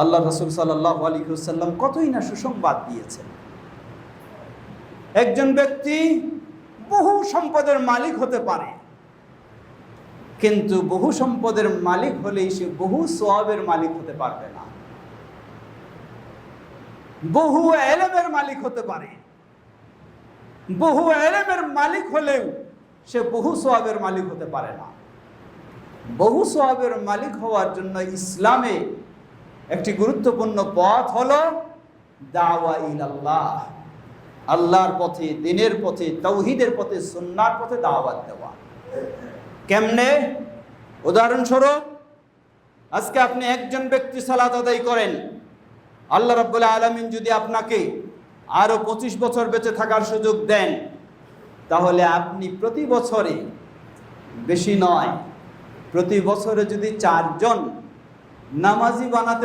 আল্লাহ রাসূল সাল্লাল্লাহু আলাইহি ওয়াসাল্লাম কতই না সুসংবাদ দিয়েছেন। একজন ব্যক্তি বহু সম্পদের মালিক হতে পারে, কিন্তু বহু সম্পদের মালিক হলেই সে বহু সওয়াবের মালিক হতে পারবে না। বহু ইলমের মালিক হতে পারে, বহু ইলমের মালিক হলেও সে বহু সওয়াবের মালিক হতে পারে না। বহু সওয়াবের মালিক হওয়ার জন্য ইসলামে একটি গুরুত্বপূর্ণ পথ হলো দাওয়া ইলাল্লাহ, আল্লাহর পথে, দ্বীনের পথে, তাওহীদের পথে, সুন্নাহর পথে দাওয়াত দেওয়া। কেমনে? উদাহরণস্বরূপ, আজকে আপনি একজন ব্যক্তি সালাত আদায় করেন, আল্লাহ রাব্বুল আলামিন যদি আপনাকে আরো 25 বছর বেঁচে থাকার সুযোগ দেন, তাহলে আপনি প্রতি বছরে, বেশি নয়, প্রতি বছরে যদি 4 জন নামাজি বানাতে